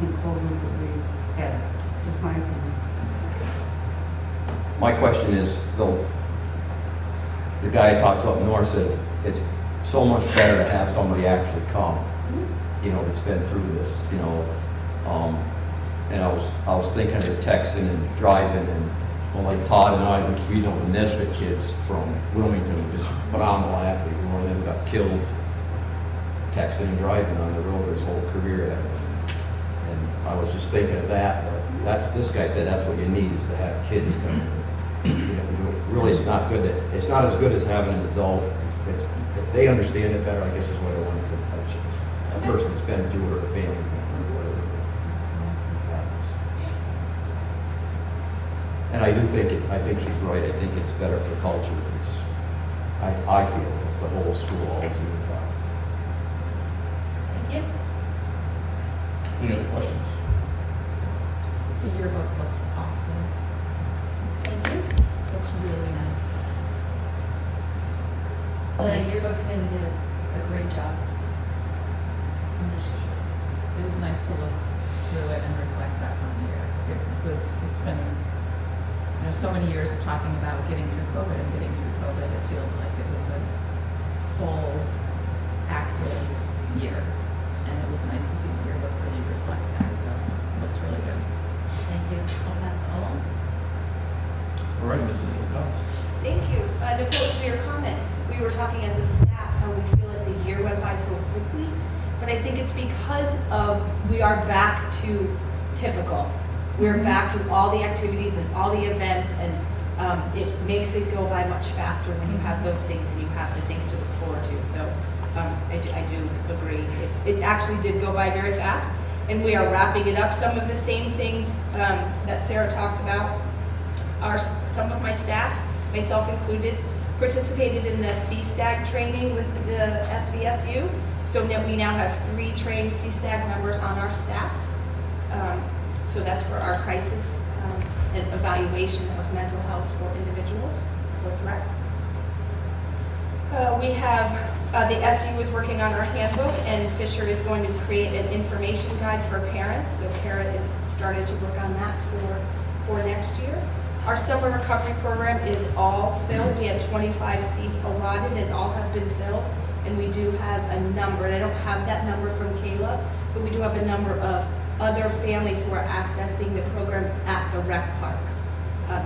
think COVID would be better, just my opinion. My question is, though, the guy I talked to up north says it's so much better to have somebody actually come, you know, that's been through this, you know. And I was thinking of texting and driving, and well, like Todd and I, we know the Nesbitt kids from Wilmington, just phenomenal athletes. One of them got killed texting and driving on the road his whole career. And I was just thinking of that. This guy said that's what you need, is to have kids come. You know, really, it's not good. It's not as good as having an adult. They understand it better, I guess, is what I wanted to touch. A person that's been through it, or a family member, whatever happens. And I do think I think she's right. I think it's better for culture. I feel it's the whole school always unified. Thank you. Any other questions? The yearbook looks awesome. Thank you. Looks really nice. The yearbook committee did a great job. It was nice to look through it and reflect back on the year. It's been, you know, so many years of talking about getting through COVID and getting through COVID. It feels like it was a full, active year. And it was nice to see the yearbook really reflect that. So it looks really good. Thank you. I'll pass it along. All right, Mrs. LaCoste. Thank you. Nicole, to your comment, we were talking as a staff how we feel like the year went by so quickly, but I think it's because of we are back to typical. We're back to all the activities and all the events, and it makes it go by much faster when you have those things and you have the things to look forward to. So I do agree. It actually did go by very fast, and we are wrapping it up. Some of the same things that Sarah talked about are some of my staff, myself included, participated in the CSTAG training with the SVSU. So now we now have 3 trained CSTAG members on our staff. So that's for our crisis and evaluation of mental health for individuals or threats. We have, the SU is working on our handbook, and Fisher is going to create an information guide for parents. So Kara is started to work on that for next year. Our summer recovery program is all filled. We had 25 seats allotted and all have been filled. And we do have a number, and I don't have that number from Kayla, but we do have a number of other families who are accessing the program at the rec park.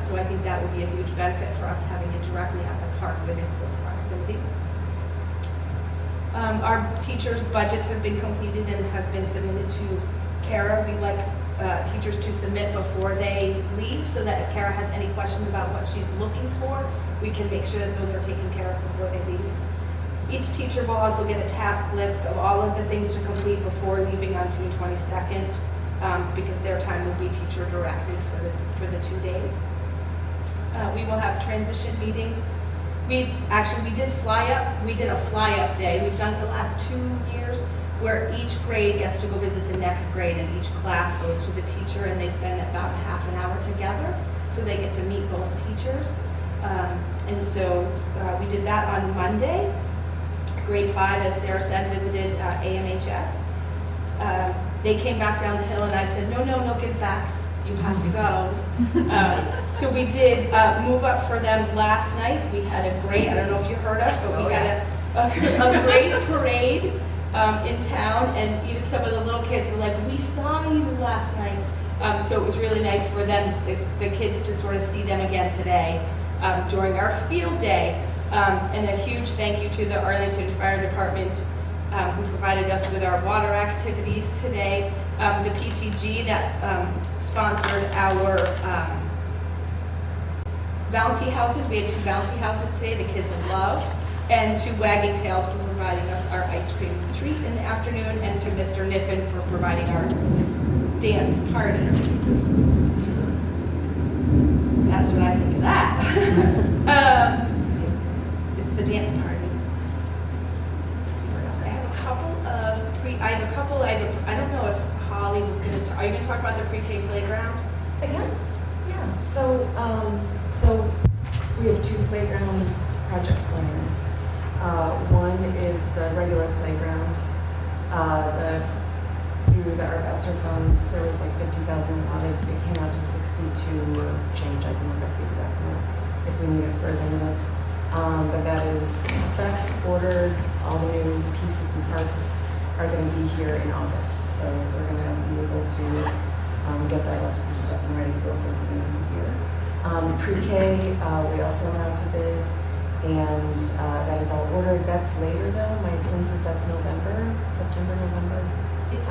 So I think that would be a huge benefit for us, having it directly at the park within close proximity. Our teachers' budgets have been completed and have been submitted to Kara. We like teachers to submit before they leave, so that if Kara has any questions about what she's looking for, we can make sure that those are taken care of before they leave. Each teacher will also get a task list of all of the things to complete before leaving on June 22nd, because their time will be teacher directed for the 2 days. We will have transition meetings. We did a fly up day. We've done it the last 2 years, where each grade gets to go visit the next grade, and each class goes to the teacher, and they spend about half an hour together, so they get to meet both teachers. And so we did that on Monday. Grade 5, as Sarah said, visited AMHS. They came back down the hill, and I said, no give backs. You have to go. So we did move up for them last night. We had a great, I don't know if you heard us, but we had a great parade in town, and even some of the little kids were like, we saw you last night. So it was really nice for them, the kids, to sort of see them again today during our field day. And a huge thank you to the Arlington Fire Department who provided us with our water activities today. The PTG that sponsored our bouncy houses. We had 2 bouncy houses today, the kids love. And to Wagging Tails for providing us our ice cream treat in the afternoon, and to Mr. Niffen for providing our dance party. That's what I think of that. It's the dance party. Let's see what else. I have a couple I don't know if Holly was going to, are you going to talk about the pre-K playground? Yeah. So we have 2 playground projects going on. One is the regular playground. The through the Art Vassar funds, there was like 50,000 out of, it came out to 62 or change, I can look up the exact amount if we need it further minutes. But that is spec ordered, all the new pieces and parts are gonna be here in August. So we're gonna be able to get that list produced up and ready to go for the beginning of the year. Pre-K, we also went out to bid, and that is all ordered. That's later though, my sense is that's November, September, November.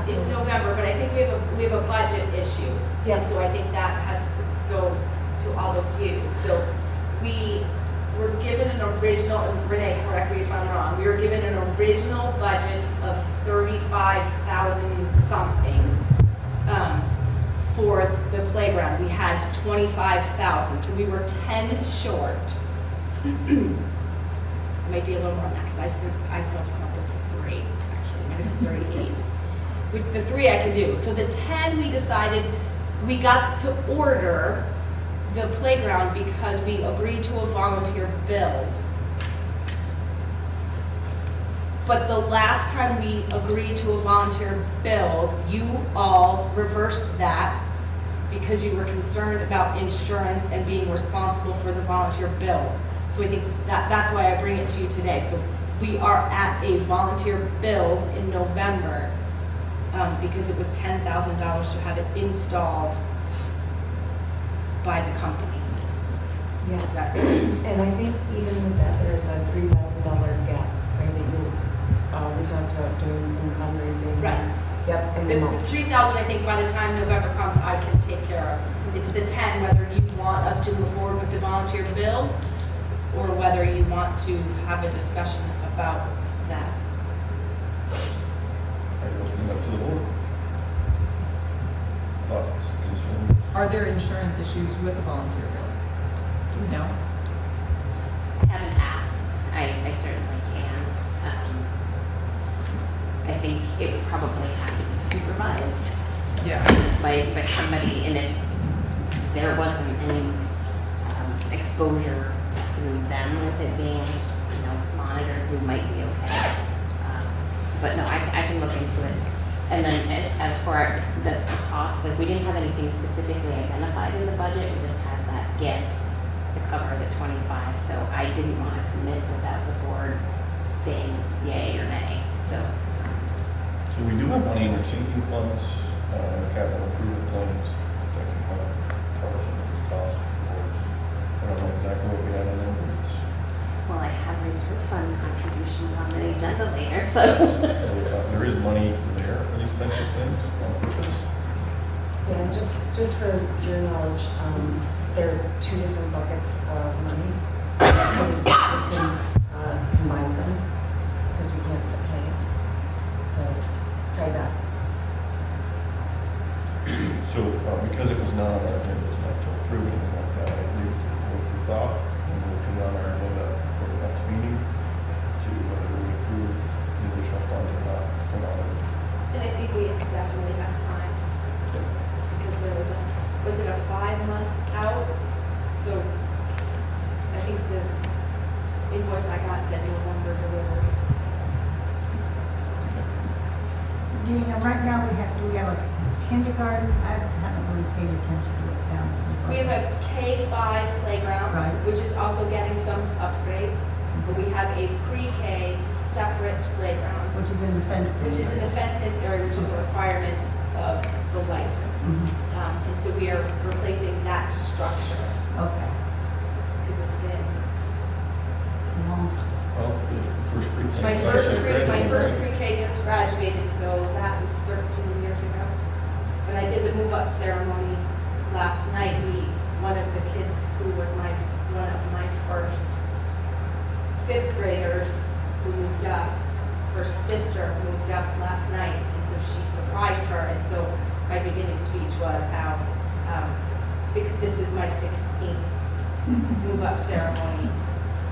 It's November, but I think we have a budget issue. Yeah. So I think that has to go to all of you. So we were given an original, and Renee, correct me if I'm wrong, we were given an original budget of 35,000 something for the playground. We had 25,000, so we were 10 short. Maybe a little more than that, because I still have to come up with 3, actually, maybe 38. With the 3 I can do. So the 10, we decided we got to order the playground because we agreed to a volunteer build. But the last time we agreed to a volunteer build, you all reversed that because you were concerned about insurance and being responsible for the volunteer build. So I think that's why I bring it to you today. So we are at a volunteer build in November because it was $10,000 to have it installed by the company. Yeah. Exactly. And I think even with that, there's a $3,000 gap, right, that you, we talked about doing some fundraising. Right. Yep, and The then mulch. 3,000, I think by the time November comes, I can take care of. It's the 10, whether you want us to move forward with the volunteer build or whether you want to have a discussion about that. I open it up to the board. Thoughts, concerns? Are there insurance issues with the volunteer bill? Do we know? I haven't asked. I certainly can. I think it would probably have to be supervised Yeah. by somebody, and if there wasn't any exposure through them with it being, monitored, we might be okay. But no, I can look into it. And then as for the cost, like we didn't have anything specifically identified in the budget, we just had that gift to cover the 25. So I didn't want to commit without the board saying yay or nay. So So we do have money in our sinking funds, capital improvement plans, that can help cover some of these costs. Of course. I don't know exactly what we have in there, but it's, well, I have reserve fund contributions on the agenda later, so. there is money there for these types of things on purpose. Yeah, and just for your knowledge, there are 2 different buckets of money. We can combine them because we can't separate it. So try that. So because it was not on our agenda, it's not to approve anything like that, I agree with the board for thought, and we'll put it on our agenda for the next meeting to whether we approve the additional funds or not come out of it. And I think we definitely have time because there was it a 5-month out? So I think the invoice I got said November delivery. Yeah, right now do we have a kindergarten? I haven't really paid attention to what's down there. We have a K-5 playground, Right. which is also getting some upgrades. But we have a pre-K separate playground, Which is in the fenced area. which is in the fenced-in area, which is a requirement of the license. Mhm. And so we are replacing that structure Okay. because it's been, Long. Well, the first pre-K. my first pre-K just graduated, so that was 13 years ago. When I did the move-up ceremony last night, one of the kids who was one of my first 5th graders who moved up, her sister moved up last night, and so she surprised her, and so my beginning speech was how this is my 16th move-up ceremony.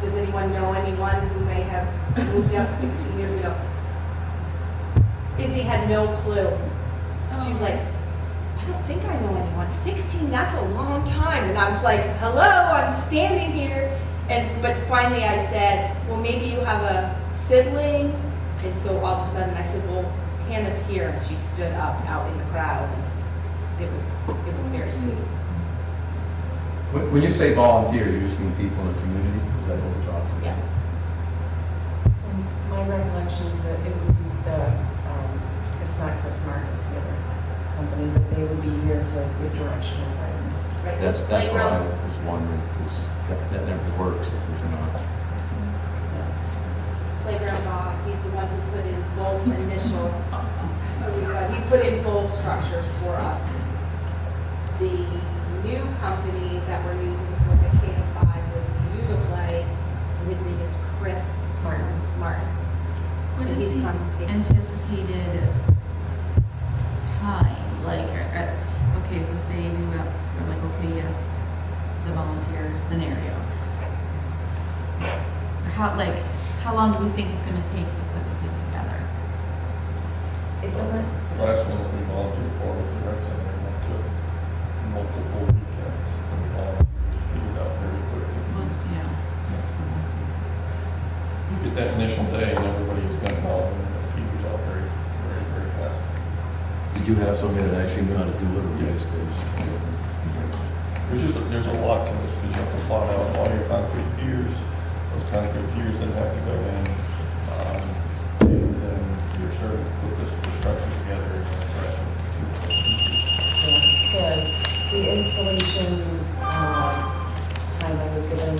Does anyone know anyone who may have moved up 16 years ago? Izzy had no clue. She was like, I don't think I know anyone. 16, that's a long time. And I was like, hello, I'm standing here. But finally I said, well, maybe you have a sibling. And so all of a sudden I said, well, Hannah's here, and she stood up out in the crowd, and it was very sweet. When you say volunteers, you just mean people in the community? Is that what we're talking about? Yeah. And my recollection is that it would be it's not Chris Mark, it's the other company, but they would be here to give direction and guidance. Right, That's this what I playground, was wondering, because that never works if there's not. this playground dog, he's the one who put in both initial, he put in both structures for us. The new company that we're using for the K-5 was Uniplay, and his name is Chris Martin. What And is he's the come take- anticipated time? Like, okay, so say we're like, okay, yes, the volunteer scenario. How long do we think it's gonna take to put this thing together? It doesn't, The last one that we volunteered for was the rec center, and that took multiple weekends, and the volunteers figured out very quickly. Yeah. You get that initial day, and everybody's got it all, and it figures out very, very, very fast. Did you have somebody that actually knew how to do it, or you guys did? There's a lot to this, because you have to plot out all your concrete piers, those concrete piers that have to go in, and then you're starting to put the structure together and attach it to pieces. the installation time I was given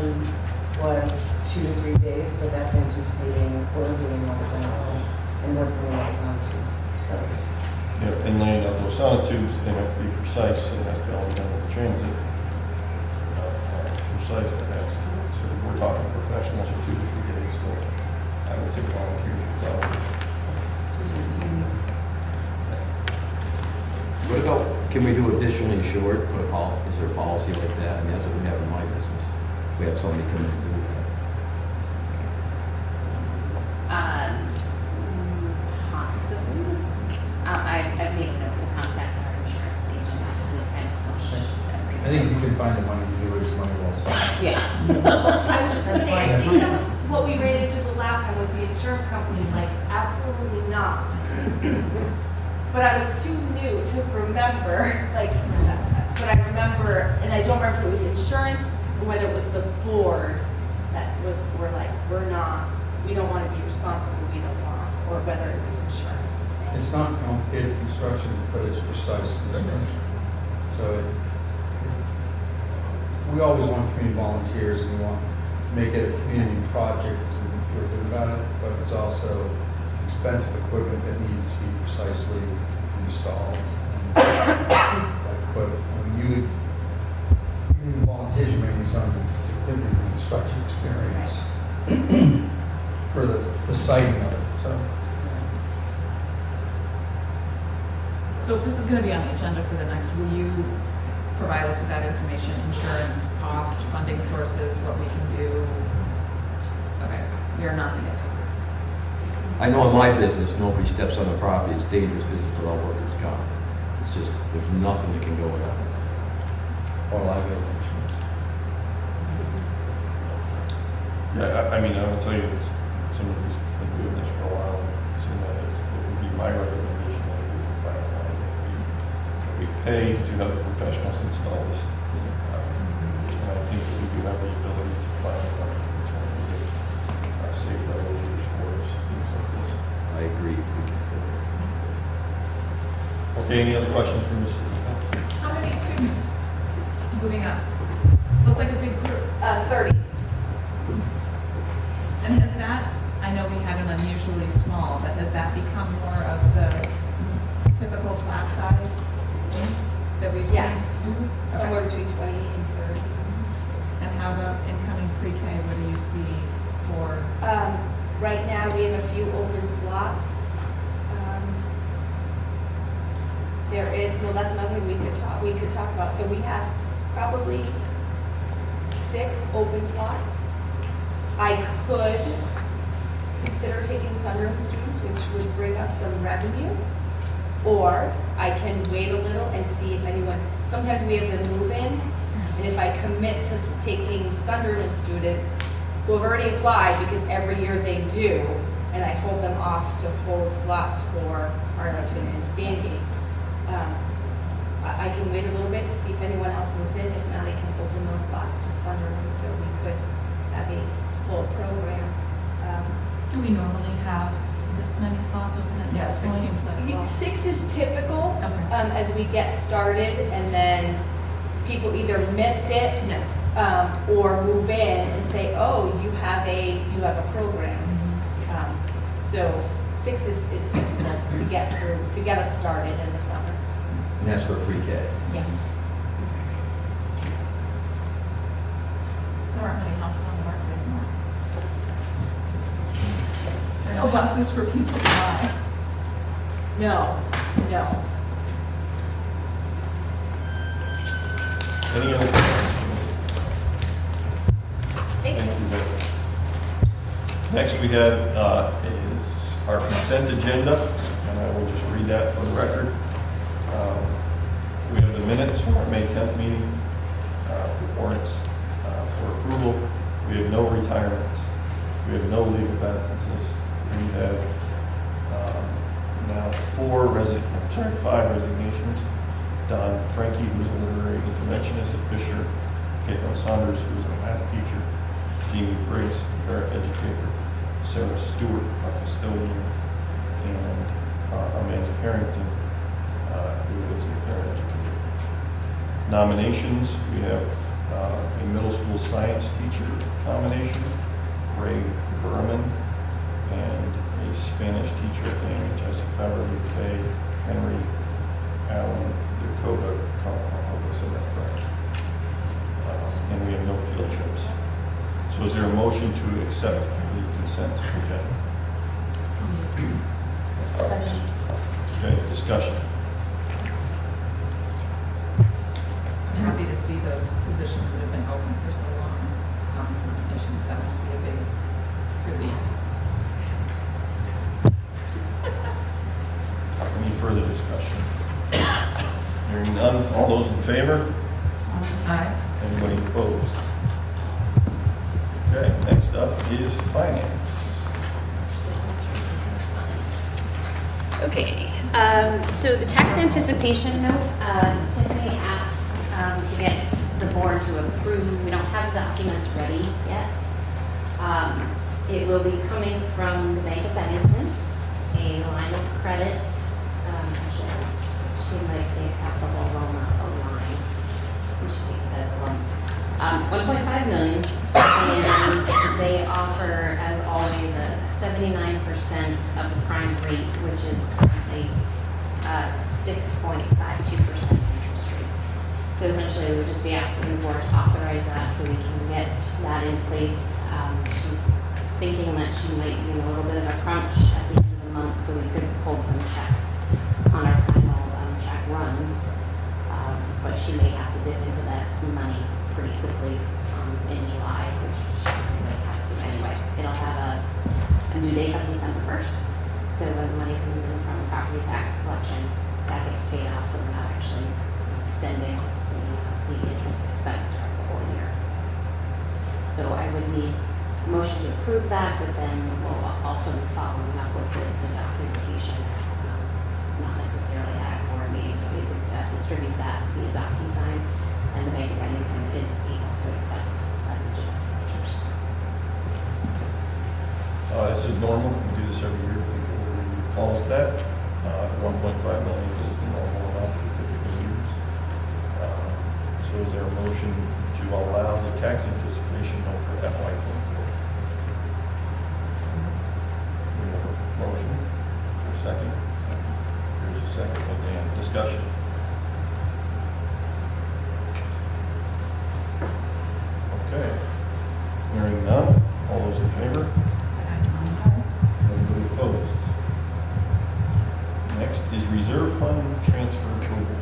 was 2 to 3 days, so that's anticipating ordering all the demo and working on the sound tubes, so. Yeah, and laying out those sonotubes, they have to be precise, and it has to be all done with the transit. Precise, but that's, so we're talking professionals for 2 to 3 days, so I would take volunteers probably. What about, can we do additionally insured, is there a policy like that? I mean, that's what we have in my business. We have somebody come in and do that. Possibly. I've made a note to contact our insurance agent just to kind of flush everything. I think if you can find the money to do it, it's money well spent. Yeah. I was just gonna say, I think that was what we ran into the last time, was the insurance company was like, absolutely not. But I was too new to remember, but I remember, and I don't remember if it was insurance or whether it was the board that were like, we don't want to be responsible, we don't want, or whether it was insurance. It's not complicated construction, but it's precise construction. So we always want community volunteers, and we want to make it a community project and feel good about it, but it's also expensive equipment that needs to be precisely installed. But you volunteers, you may need someone with significant construction experience for the siting of it, so. So if this is gonna be on the agenda for the next, will you provide us with that information, insurance, cost, funding sources, what we can do? Okay, we are not the experts. I know in my business, nobody steps on the property. It's dangerous business without workers' comp. It's just, there's nothing that can go without it. Or liability insurance. Yeah, I mean, I will tell you, it's someone who's been doing this for a while, so that it would be my recommendation that we can find one. We pay to have the professionals install this. And I think that we do have the ability to find one that's going to be safe measures for us, things like this. I agree. Okay, any other questions for Mrs. Eva? How many students moving up? Look like a big group. 30. And has that, I know we had an unusually small, but has that become more of the typical class size that we've seen? Yes. Okay. Somewhere between 20 and 30. And how about incoming pre-K, what do you see for? Right now, we have a few open slots. There is, well, that's another thing we could talk about. So we have probably 6 open slots. I could consider taking Sunderland students, which would bring us some revenue. Or I can wait a little and see if anyone, sometimes we have the move-ins, and if I commit to taking Sunderland students who have already applied, because every year they do, and I hold them off to hold slots for Arlington is. Being I can wait a little bit to see if anyone else moves in. If not, I can open those slots to summer, so we could have a full program. Do we normally have this many slots open at Yeah, this 6 point? seems like a lot. 6 is typical Okay. as we get started, and then people either missed it Yeah. or move in and say, oh, you have a program. So 6 is typical to get through, to get us started in the summer. And that's for pre-K. Yeah. There aren't many houses on the market anymore. There are no houses for people to buy. No. Any other questions? Thank you. Thank you, Vic. Next we have is our consent agenda, and I will just read that for the record. We have the minutes from our May 10th meeting, warrants for approval. We have no retirements. We have no leave of absences. We have now 5 resignations. Don Frankie, who's a literary interventionist at Fisher, Caitlin Saunders, who is a math teacher, Jeannie Briggs, a paraeducator, Sarah Stewart, a custodian, and Amanda Harrington, who is a paraeducator. Nominations, we have a middle school science teacher nomination, Ray Berman, and a Spanish teacher at AMHS, Beverly Faye Henry Allen Dakota. I hope I said that correct. And we have no field trips. So is there a motion to accept the consent agenda? Okay, discussion. I'm happy to see those positions that have been open for so long. Nominations, that must be a big relief. Any further discussion? Hearing none, all those in favor? Aye. Anybody opposed? Okay, next up is finance. Okay, so the tax anticipation note, Tiffany asked to get the board to approve. We don't have the documents ready yet. It will be coming from the Bank of Bennington, a line of credit. Actually, she might take out the whole loan, not a line. She says a loan. 1.5 million, and they offer, as always, a 79% of the prime rate, which is currently 6.52% interest rate. So essentially, we'll just be asking the board to authorize that so we can get that in place. She's thinking that she might be in a little bit of a crunch at the end of the month, so we could hold some checks on our final check runs. But she may have to dip into that money pretty quickly in July, which she really has to anyway. It'll have a due date of December 1st. So when the money comes in from property tax collection, that gets paid off, so we're not actually extending the interest expense throughout the whole year. So I would need a motion to approve that, but then we'll also be following up with the documentation, not necessarily at a board meeting, but we could distribute that via DocuSign, and the Bank of Arlington is able to accept digital signatures. This is normal, we do this every year, people calls that. 1.5 million is the normal amount we typically use. So is there a motion to allow the tax anticipation note for FY '24? We have a motion, for a second. Here's a second, and discussion. Okay, hearing none, all those in favor? Anybody opposed? Next is reserve fund transfer approval.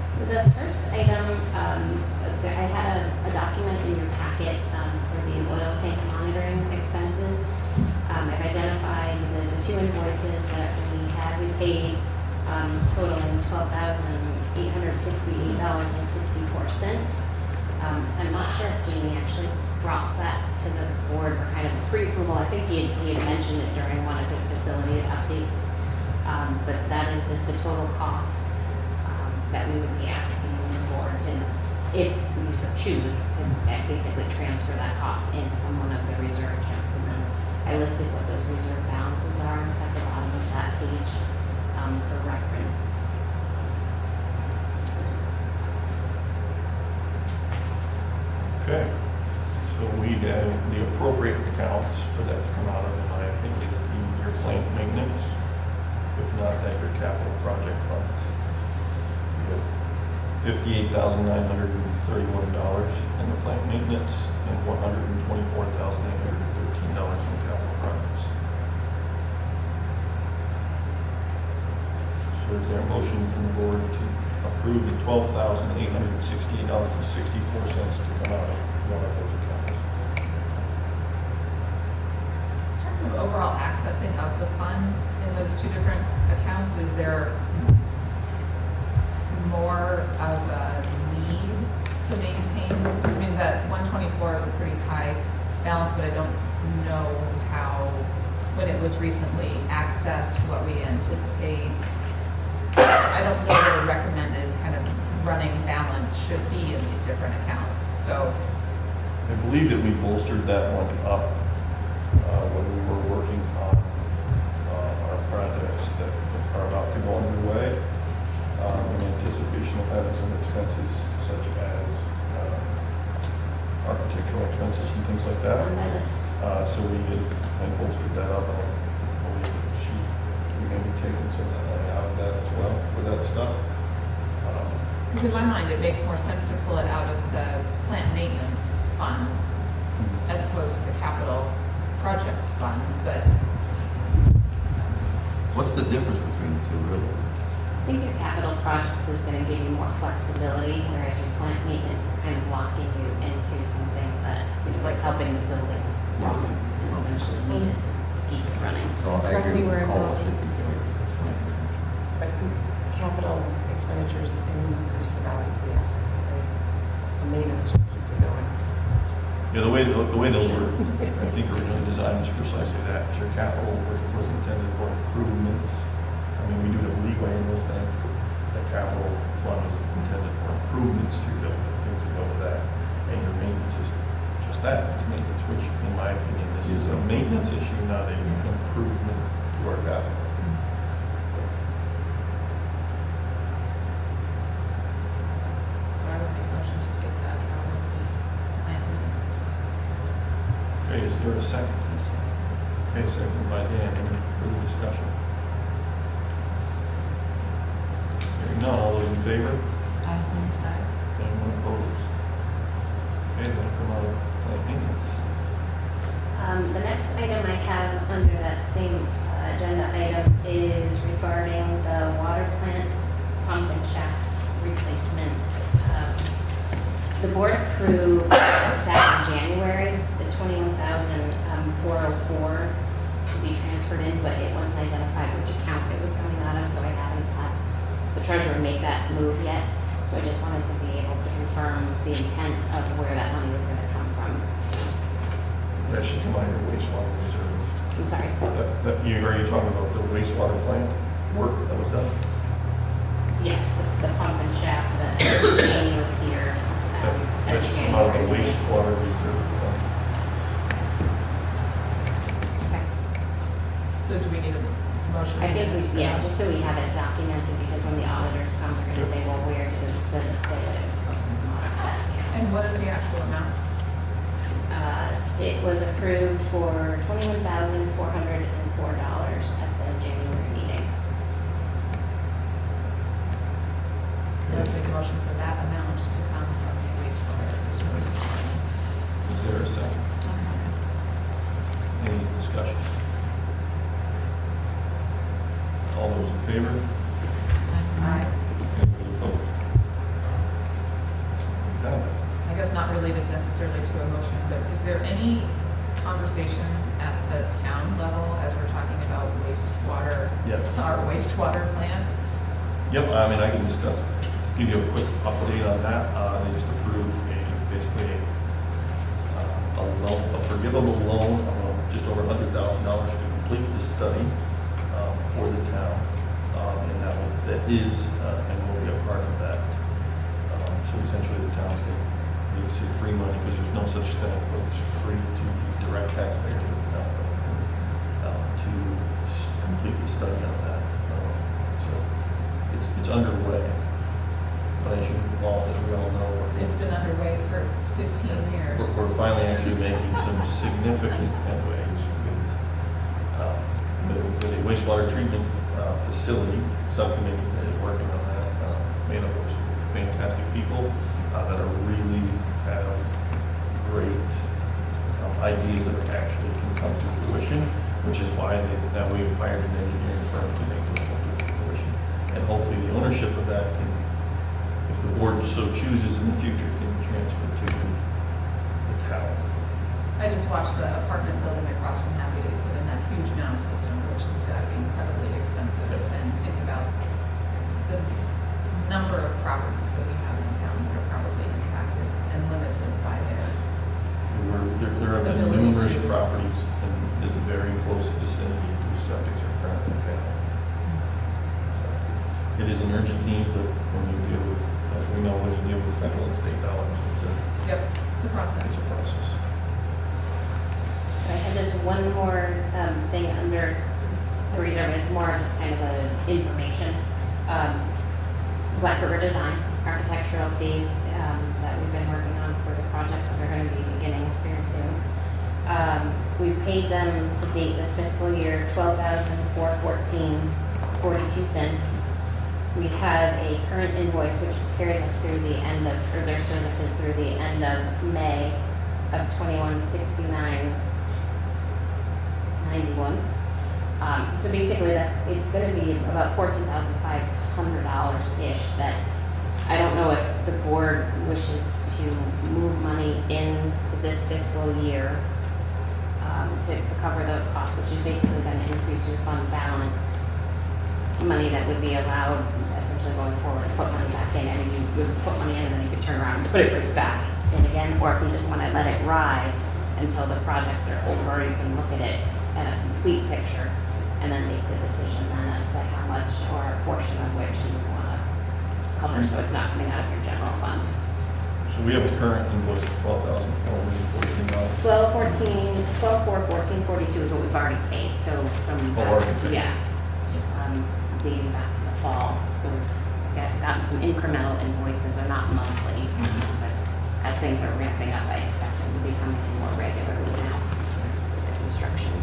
So the first item, I had a document in your packet for the oil tank monitoring expenses. I've identified the 2 invoices that we paid totaling $12,868.64. I'm not sure if Jamie actually brought that to the board for kind of a pre-approval. I think he had mentioned it during one of his facility updates. But that is the total cost that we would be asking the board to, if you so choose, to basically transfer that cost in from one of the reserve accounts. And then I listed what those reserve balances are at the bottom of that page for reference. Okay, so we have the appropriate accounts for that to come out of, in my opinion, would be your plant maintenance, if not that, your capital project funds. We have $58,931 in the plant maintenance and $124,813 in capital projects. So is there a motion from the board to approve the $12,868.64 to come out of one of those accounts? In terms of overall accessing of the funds in those two different accounts, is there more of a need to maintain? I mean, that 124 is a pretty high balance, but I don't know how, when it was recently accessed, what we anticipate. I don't know what a recommended kind of running balance should be in these different accounts, so. I believe that we bolstered that one up when we were working on our projects that are about to go underway in anticipation of having some expenses such as architectural expenses and things like It's that. on my list. So we did and bolstered that up. And I believe that we may be taking some of that money out of that as well for that stuff. Because in my mind, it makes more sense to pull it out of the plant maintenance fund as opposed to the capital projects fund, but What's the difference between the two, really? I think your capital projects is gonna give you more flexibility, whereas your plant maintenance is kind of locking you into something that, is Like helping the building run Yeah. and essentially maintenance to keep it running. So I Correct agree me where with I'm Cole, wrong. should be good. But capital expenditures increase the value of the asset, right? And maintenance just keeps it going. Yeah, the way those were, I think, originally designed is precisely that. Your capital was intended for improvements. I mean, we do have leeway in those things. The capital fund is intended for improvements to your building, things that go with that. And your maintenance is just that, it's maintenance, which in my opinion, this is a maintenance issue, not an improvement to our capital. so I would make a motion to take that out of the plant maintenance. Okay, is there a second? Okay, second by Dan. Any further discussion? Hearing none, all those in favor? Anyone opposed? Okay, that'll come out of plant maintenance. The next item I have under that same agenda item is regarding the water plant pump and shaft replacement. The board approved back in January, the $21,404 to be transferred in, but it wasn't identified which account it was coming out of, so I haven't had the treasurer make that move yet. So I just wanted to be able to confirm the intent of where that money was gonna come from. That should come out of your wastewater reserve. I'm sorry. Are you talking about the wastewater plant work that was done? Yes, the pump and shaft, that Amy was here. That should come out of the wastewater reserve fund. Okay. So do we need a motion? I think, for yeah, that? just so we have it documented, because when the auditors come, we're gonna say, well, where does it say that it was supposed to come out of that account? And what is the actual amount? It was approved for $21,404 at the January meeting. So I would make a motion for that amount to come from the wastewater reserve. Is there a second? Any discussion? All those in favor? Aye. Anybody opposed? Got it. I guess not related necessarily to a motion, but is there any conversation at the town level as we're talking about wastewater, Yep. our wastewater plant? Yep, I mean, I can discuss, give you a quick update on that. They just approved basically a loan, a forgivable loan of just over $100,000 to complete the study for the town. and that is, and will be a part of that. So essentially, the town's going to receive free money, because there's no such thing, but it's free to the direct taxpayer of the town to complete the study on that. So it's underway. But as we all know, It's been underway for 15 years. we're finally actually making some significant headways with the wastewater treatment facility subcommittee that is working on that, made up of fantastic people that are really have great ideas that are actually can come to fruition, which is why that we've hired an engineering firm to make those come to fruition. And hopefully the ownership of that can, if the board so chooses in the future, can transfer to the town. I just watched the apartment building across from Happy Days put in that huge mound system, which has got to be incredibly expensive. And think about the number of properties that we have in town that are probably impacted and limited by their. There have been Ability numerous to- properties in this very close vicinity whose septics are currently failing. So, it is an urgent need, but when you deal with, as we know, when you deal with federal and state dollars, Yep, it's a process. it's a process. I had just one more thing under the reserve, and it's more of just kind of a information. Black River Design, architectural fees that we've been working on for the projects that are going to be beginning very soon. We paid them to date this fiscal year $12,414.42. We have a current invoice which carries us through the end of, for their services through the end of May of $2169.91. So basically it's gonna be about $14,500-ish that I don't know if the board wishes to move money into this fiscal year to cover those costs, which is basically gonna increase your fund balance, money that would be allowed essentially going forward to put money back in. I mean, you would put money in and then you could turn around and put it right back in again, or if you just wanna let it ride until the projects are over, you can look at it at a complete picture and then make the decision then as to how much or a portion of which you want to cover, so it's not coming out of your general fund. So we have a current invoice of $12,414. 12,414.42 is what we've already paid, so from, Already paid. yeah, dating back to the fall. So we've gotten some incremental invoices, they're not monthly, but as things are ramping up, I expect them to be coming in more regularly now with the construction.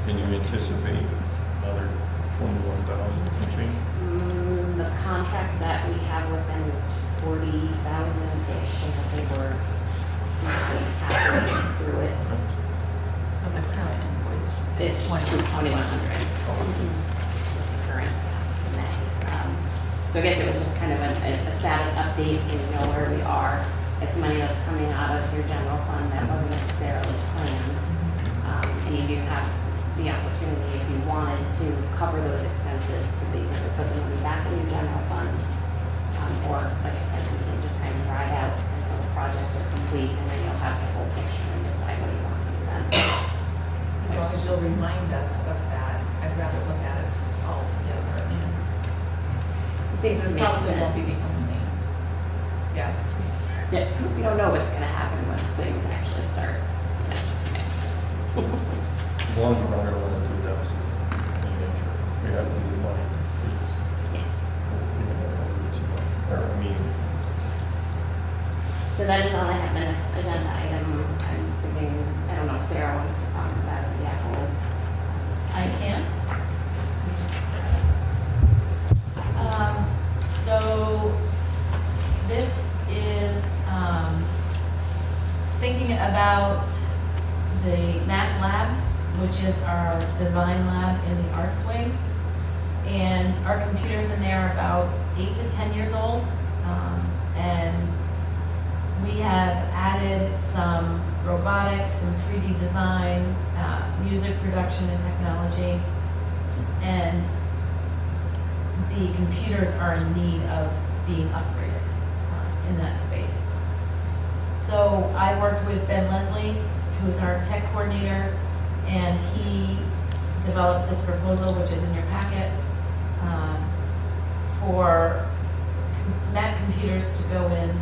And you anticipate another 21,000 and change? The contract that we have with them is 40,000-ish, and I think we're halfway through it. Of the current invoice. It's 2,100. Is the current, May. So I guess it was just kind of a status update, so you know where we are. It's money that's coming out of your general fund that wasn't necessarily planned. And you do have the opportunity, if you wanted to cover those expenses, to basically put the money back in your general fund. Or, like I said, you can just kind of ride out until the projects are complete, and then you'll have the whole picture and decide what you want to do then. As long as you'll remind us of that, I'd rather look at it all together. It seems to This make probably won't be sense. the only. Yeah. Yeah, we don't know what's gonna happen once things actually start. As long as we're not going to run into a deficit in nature, we have to do money. Yes. Or, I mean, So that is all I have. The next agenda item, I'm assuming, I don't know if Sarah wants to talk about the actual. I can. So this is thinking about the math lab, which is our design lab in the arts wing. And our computers in there are about 8 to 10 years old. And we have added some robotics, some 3D design, music production and technology. And the computers are in need of being upgraded in that space. So I worked with Ben Leslie, who is our tech coordinator, And he developed this proposal, which is in your packet, for Mac computers to go in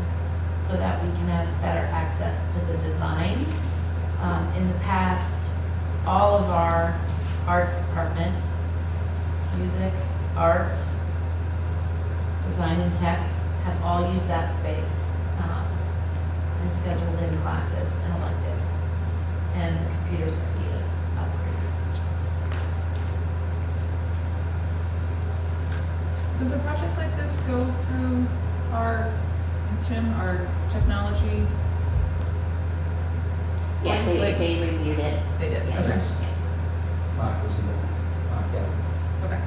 so that we can have better access to the design. In the past, all of our arts department, music, art, design and tech, have all used that space and scheduled in classes and electives. And the computers are needed upgraded. Does a project like this go through our technology? Yeah, they reviewed it. They did, okay. Yes. Mark was in there. Mark, yeah. Okay.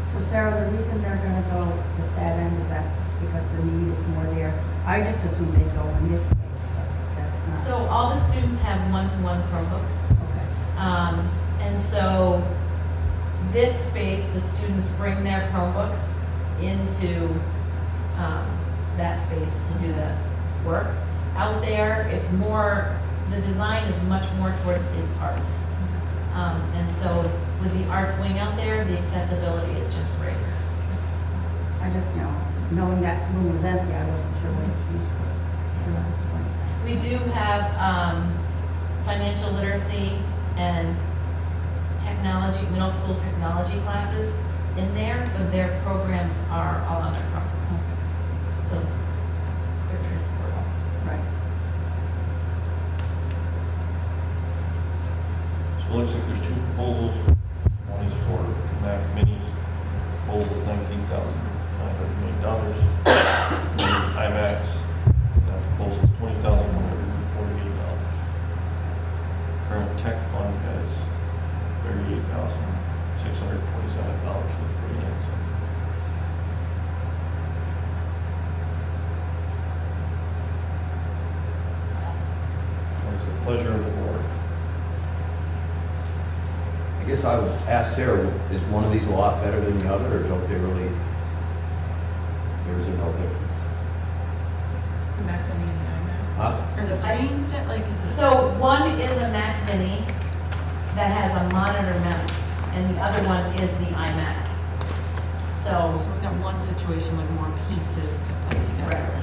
So Sarah, the reason they're gonna go with that end is that it's because the need is more there. I just assumed they'd go in this space, but that's not. So all the students have one-to-one Chromebooks. Okay. And so this space, the students bring their Chromebooks into that space to do the work. Out there, it's more, the design is much more towards the arts. And so with the arts wing out there, the accessibility is just greater. I just, knowing that room was empty, I wasn't sure what it was used for. So that explains that. We do have financial literacy and technology, middle school technology classes in there, but their programs are all on their Chromebooks. So they're transportable. Right. So it looks like there's two proposals. One is for Mac Minis, proposal is $19,900 million. IMAX, that proposal is $20,148. Current tech fund has $38,627.49. What is the pleasure of the board? I guess I would ask Sarah, is one of these a lot better than the other, or don't they really, there is no difference? The Mac Mini and the iMac. Huh? Are the screens, like, is it? So one is a Mac Mini that has a monitor mount, and the other one is the iMac. So, So we've got one situation with more pieces to put together. correct.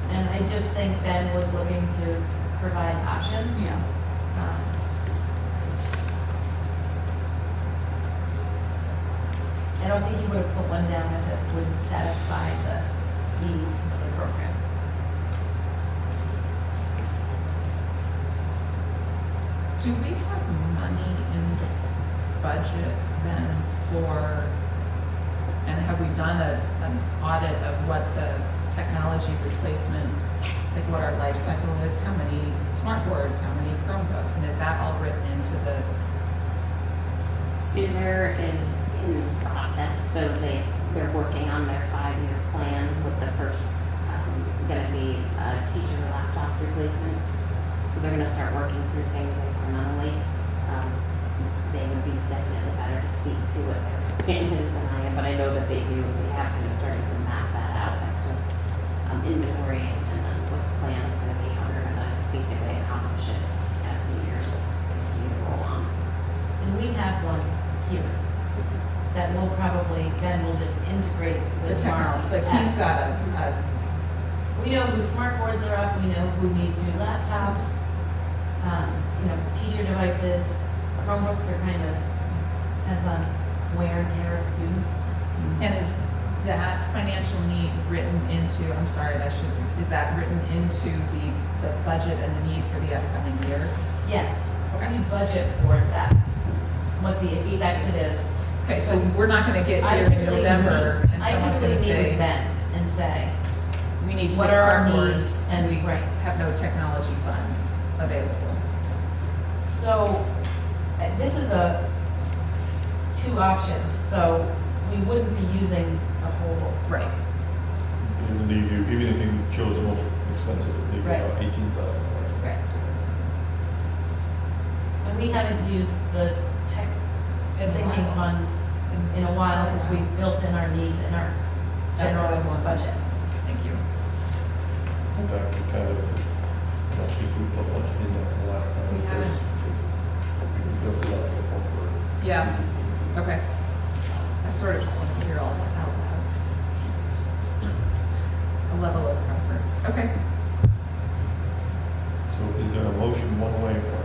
And I just think Ben was looking to provide options. Yeah. I don't think he would have put one down if it wouldn't satisfy the needs of the programs. Do we have money in the budget then for, and have we done an audit of what the technology replacement, like what our life cycle is? How many smart boards, how many Chromebooks, and is that all written into the? Suzer is in process, so they're working on their 5-year plan with the first, gonna be teacher laptop replacements. So they're gonna start working through things incrementally. They would be definitely better to speak to what their plan is than I am, but I know that they do. They have kind of started to map that out as to inventory and then what the plan is gonna be, how they're gonna basically accomplish it as the years continue to roll on. And we have one here that will probably, Ben will just integrate The with technology, Mark. like he's got a, We know whose smart boards are up, we know who needs new laptops, teacher devices. Chromebooks are kind of, depends on wear and tear of students. and is that financial need written into, I'm sorry, is that written into the budget and the need for the upcoming year? Yes, Okay. we budget for that, what the expected is. Okay, so we're not gonna get I here in typically November meet- and I someone's typically gonna meet with say, Ben and say, we need 6 what are our smart needs? boards And we, right. have no technology fund available. So, this is two options, so we wouldn't be using a whole, Right. Even if you chose the most expensive, it'd be Right. about $18,000. right. And we haven't used the tech In a sinking while. fund in a while, because we built in our needs in our That's what I general wanted. budget. Thank you. In fact, we kind of don't think we put much in there the last time. We haven't. We built it up before. Yeah, okay. I sort of just want to hear all this out loud. A level of comfort. Okay. So is there a motion one way or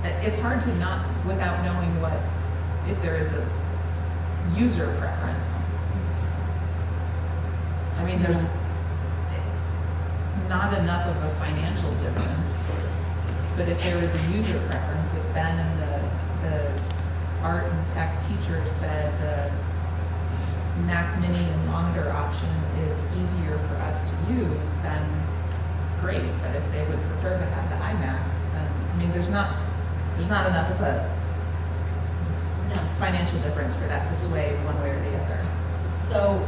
another? It's hard to not, without knowing what, if there is a user preference. I mean, there's not enough of a financial difference, but if there is a user preference, if Ben and the art and tech teacher said the Mac Mini and monitor option is easier for us to use, then great, but if they would prefer to have the iMacs, then, I mean, there's not enough of a financial difference for that to sway one way or the other. So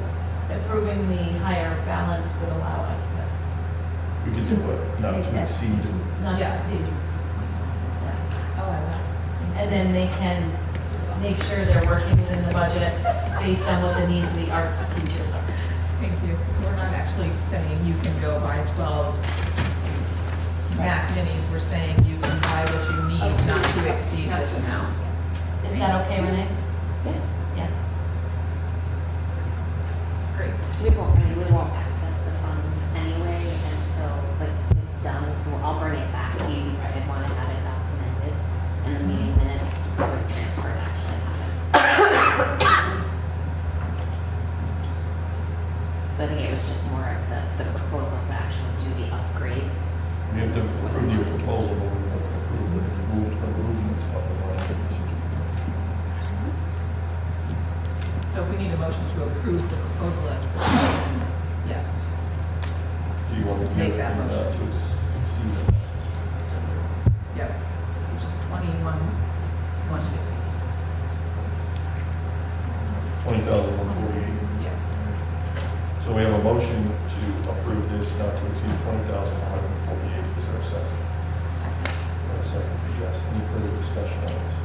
approving the higher balance would allow us to We could do what, not to exceed. not Yeah. exceed. Yeah. Oh, I love And then they can make sure they're working within the budget based on what the needs of the arts teachers are. Thank you, because we're not actually saying you can go buy 12 Mac Minis, we're saying you can buy what you need, not to exceed this amount. Is that okay, Renee? Yeah. Great. We won't access the funds anyway until like it's done, so I'll bring it back to you. I want to have it documented in the meeting minutes for the transfer to actually happen. So I think it was just more of the proposal to actually do the upgrade. We have to approve your proposal, but we have to approve the movement of the money. So if we need a motion to approve the proposal as presented, yes. Do you want to Make give that it motion. to exceed it? Yep. Which is 21,150. 20,148. Yeah. So we have a motion to approve this not to exceed 20,148. Is there a second? Second. We have a second for Jess. Any further discussion on this?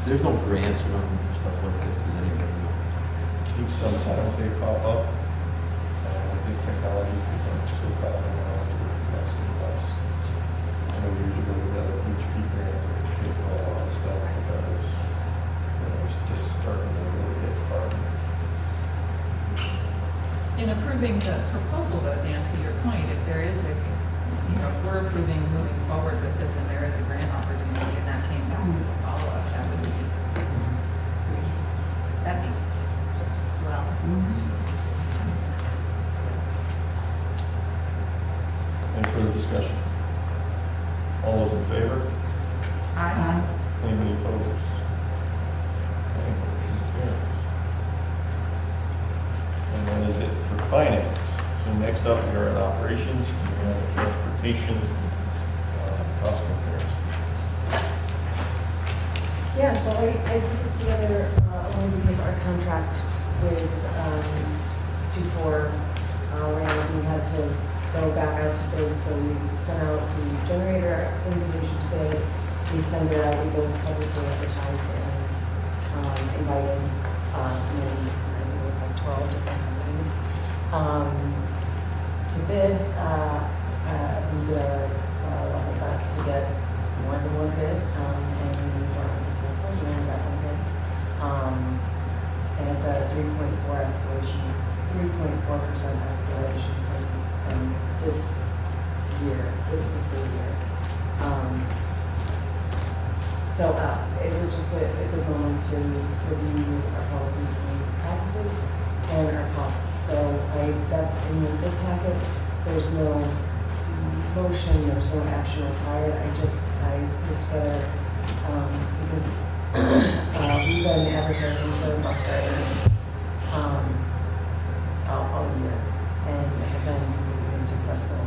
There's no grants or nothing for stuff like this, is anybody? I think sometimes they pop up. I think technology's become so common now, it's less and less. I know usually we got a HP grant or pay for a lot of stuff, but that was, it's just starting to really get hard. In approving the proposal though, Dan, to your point, if there is a, if we're approving moving forward with this and there is a grant opportunity and that came back as a follow-up, that'd be swell. Any further discussion? All those in favor? Aye. Anybody opposed? Okay, motion carries. And then is it for finance? So next up, we are at operations, we have transportation, cost comparison. Yeah, so I put this together only because our contract with G4 ran, we had to go back out to bid, so we sent out the generator invitation to bid. We sent it out, we both publicly advertised and invited many, I think it was like 12 different companies to bid. We did our level best to get more than one bid, and we weren't successful, we only got one bid. And it's a 3.4 escalation, 3.4% escalation from this year, this fiscal year. So it was just a good moment to review our policies and practices and our costs. So that's in the bid packet. There's no motion, there's no action required. I put together, because we've been advertising for bus drivers all year and have been completely unsuccessful.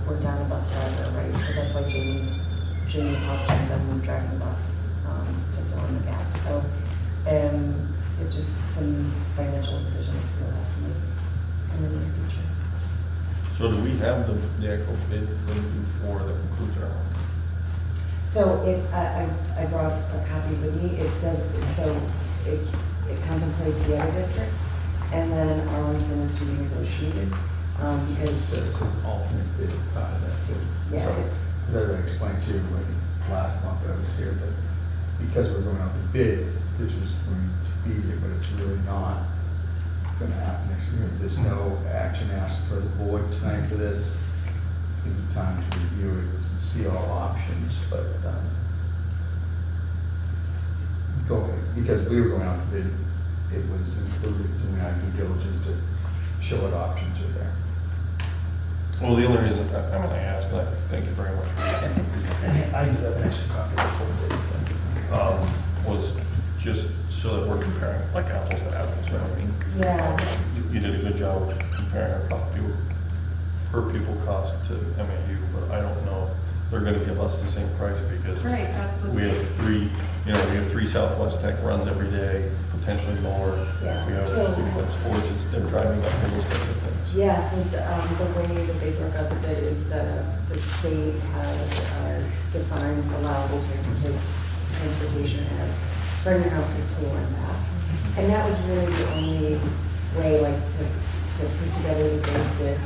We're down a bus driver, right? So that's why Jamie Foster's been driving the bus to fill in the gap. So it's just some financial decisions we'll have to make in the near future. So do we have the actual bid for that includes our? So I brought a copy with me. It does, so it contemplates the other districts. And then Arlington is to be negotiated, because, It's an alternate bid out of that bid. Yeah. So, as I explained to you, I think last month I was here, that because we're going out to bid, this was going to be here, but it's really not going to happen next year. There's no action asked for the board tonight for this. Give you time to review it, see all options, but because we were going out to bid, it was included doing our due diligence to show what options are there. Well, the only reason I'm gonna ask, and I thank you very much for that, I do have an extra copy of the full bid. was just so that we're comparing like apples to apples, right? I mean, yeah, you did a good job comparing our per pupil cost to MAU, but I don't know if they're gonna give us the same price because Right, that was. we have three Southwest Tech runs every day, potentially more. Yeah, We have so- sports, they're driving up those types of things. yeah, so the way that they broke up the bid is the state defines allowable transportation as from your house to school and back. And that was really the only way, like, to put together the base bid.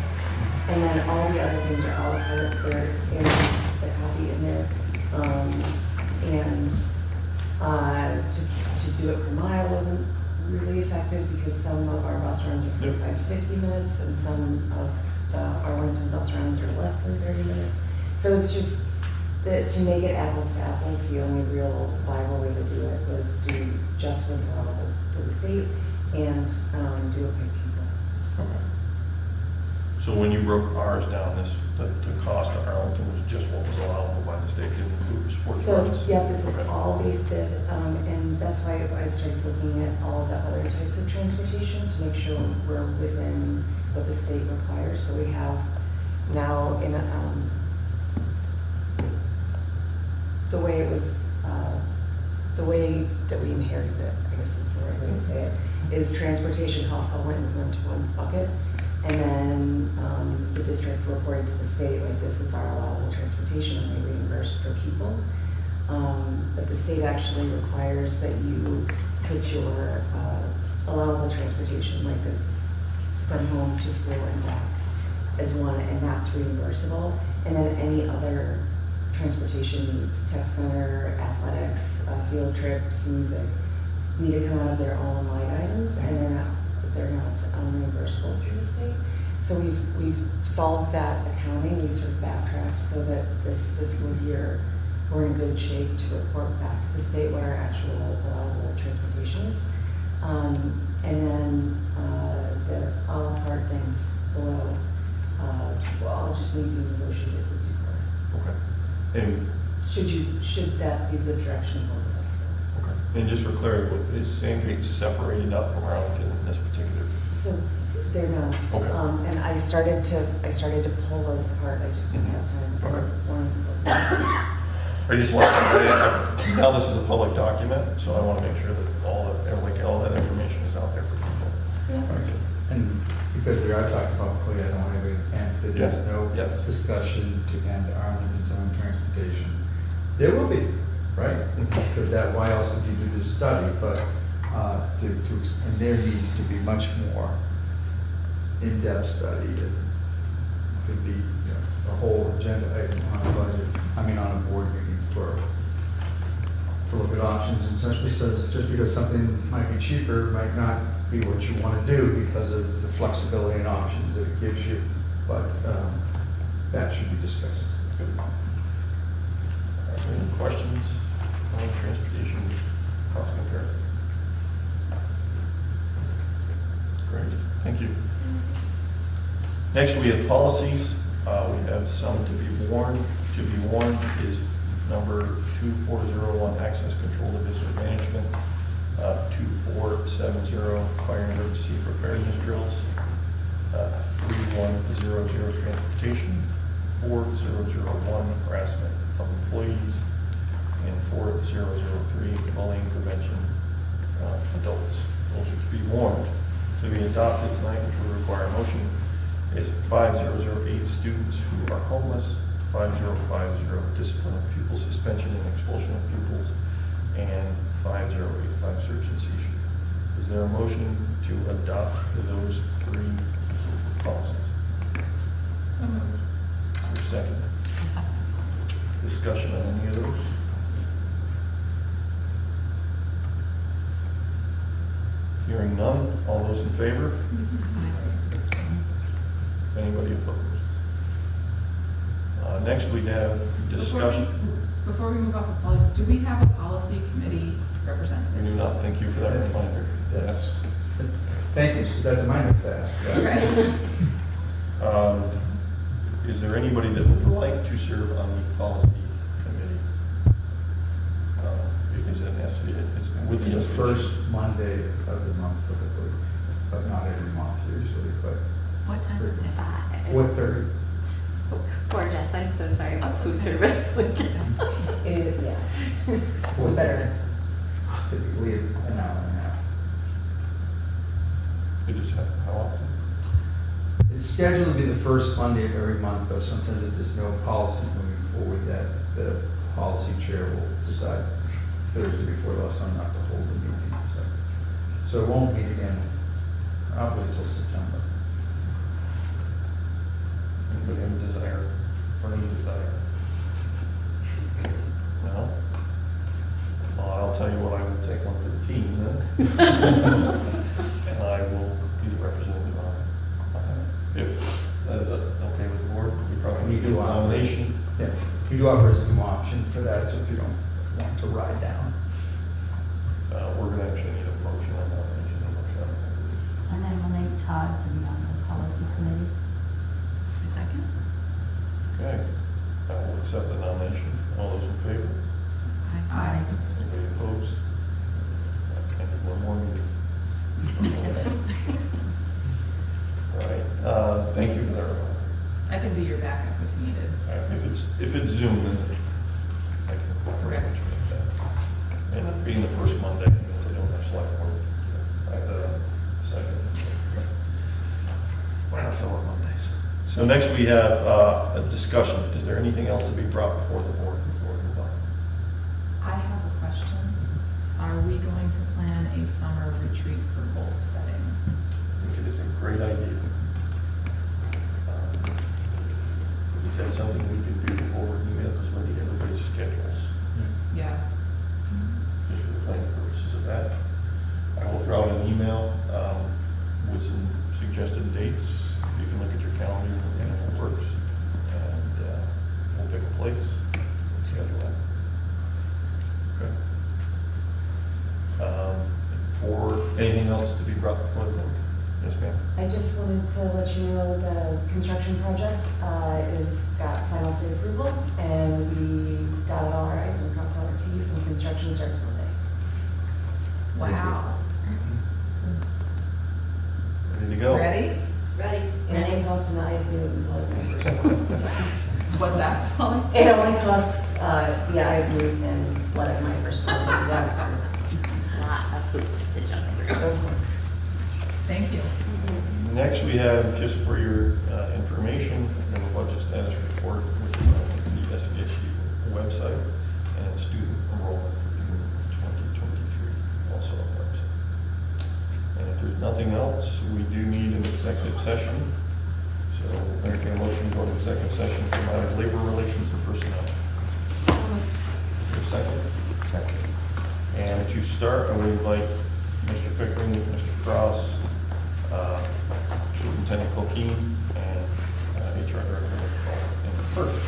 And then all the other things are all part, they're in the copy in there. And to do it per mile wasn't really effective because some of our bus runs are 45 to 50 minutes and some of the Arlington bus runs are less than 30 minutes. So it's just that to make it apples to apples, the only real viable way to do it was do just what's allowable for the state and do it by people. Okay. So when you broke ours down, the cost of Arlington was just what was allowable by the state, didn't include sports So, runs? yeah, this is Okay. all base bid, and that's why I started looking at all the other types of transportation to make sure we're within what the state requires. So we have now in the way it was, the way that we inherited it, I guess is the right way to say it, is transportation costs all went into one bucket. And then the district reported to the state, like, this is our allowable transportation, and they reimbursed per pupil. But the state actually requires that you put your allowable transportation, like from home to school and back, as one, and that's reimbursable. And then any other transportation needs, tech center, athletics, field trips, music, need to come out of their own line items, and they're not reimbursable through the state. So we've solved that accounting, we sort of backtracked so that this fiscal year, we're in good shape to report back to the state what our actual allowable transportation is. And then the a la carte things below, I'll just need to negotiate it with DECOR. Okay. And Should that be the direction of what we have to go? And just for clarity, is Sandgate separated up from Arlington in this particular? So they're not. Okay. And I started to pull those apart. I just didn't have time. Okay. I just want to, now this is a public document, so I want to make sure that all that information is out there for people. Yeah. And because we are talking publicly, I don't want anybody to panic that Yes. there's no Yes. discussion to end Arlington's own transportation. There will be, right? Because why else did you do this study? But and there needs to be much more in-depth study. It could be, a whole agenda item on a budget, on a board meeting to look at options, and especially says just because something might be cheaper might not be what you want to do because of the flexibility and options that it gives you, but that should be discussed. Any questions on transportation cost comparisons? Great, thank you. Next, we have policies. We have some to be worn. To be worn is number 2401, access control to visitor management, 2470, fire and emergency preparedness drills, 3100, transportation, 4001, harassment of employees, and 4003, bullying prevention, adults. Those are to be warned. To be adopted tonight, which will require a motion, is 5008, students who are homeless, 5050, discipline of pupils, suspension and expulsion of pupils, and 5085, search and seizure. Is there a motion to adopt those 3 policies? So moved. Your second. A second. Discussion on any of those? Hearing none, all those in favor? Anybody opposed? Next, we have discussion. Before we move off of policy, do we have a policy committee representative? I do not thank you for that reminder. Yes. Thank you, that's my next ask. Right. Is there anybody that would like to serve on the policy committee? If it's an SVA, it's with It's the the SVA. first Monday of the month typically, but not every month usually, but What time of day? 4:30. Gorgeous, I'm so sorry about food service. Yeah. Four Better. Typically an hour and a half. It is how often? It's scheduled to be the first Monday of every month, but sometimes if there's no policies moving forward, that the policy chair will decide Thursday before last time not to hold the meeting. So it won't meet again probably until September. Anybody have a desire, burning desire? No? Well, I'll tell you what, I will take one for the team then. And I will be the representative on it. If that is okay with the board, we probably need a nomination. Yeah, we do offer a Zoom option for that, so if you don't want to ride down. We're gonna actually need a motion on nomination, a motion. I nominate Todd to be on the policy committee. A second? Okay, I will accept the nomination. All those in favor? Aye. Anybody opposed? And one more meeting. All right, thank you for that reminder. I can be your backup if needed. If it's Zoom, then I can pretty much make that. And it being the first Monday, means I don't have select board. I have a second. Why not fill up Mondays? So next we have a discussion. Is there anything else to be brought before the board before we move on? I have a question. Are we going to plan a summer retreat for goal setting? I think it is a great idea. Is that something we can do before we get this ready, everybody's schedules? Yeah. Just for the planning purposes of that. I will throw out an email with some suggested dates. You can look at your calendar and if it works. And we'll pick a place and schedule that. Okay. For anything else to be brought before the board? Yes, ma'am. I just wanted to let you know the construction project is got final state approval, and we dotted all our i's and crossed all our t's, and construction starts Monday. Wow. Ready to go? Ready? Ready? It only cost an eye of Newton, like my first one. What's that, Holly? It only cost the eye of Newton and blood of my first one. Yeah. Lot of hoops to jump through. That's one. Thank you. Next, we have, just for your information, we have a budget status report, which is on the SVSU website, and student enrollment for June 2023, also on the website. And if there's nothing else, we do need an executive session. So entertain a motion to go into executive session for matter of labor relations and personnel. Your second? Second. And to start, I would invite Mr. Pickering, Mr. Cross, Superintendent Coquine, and HR Director. And first.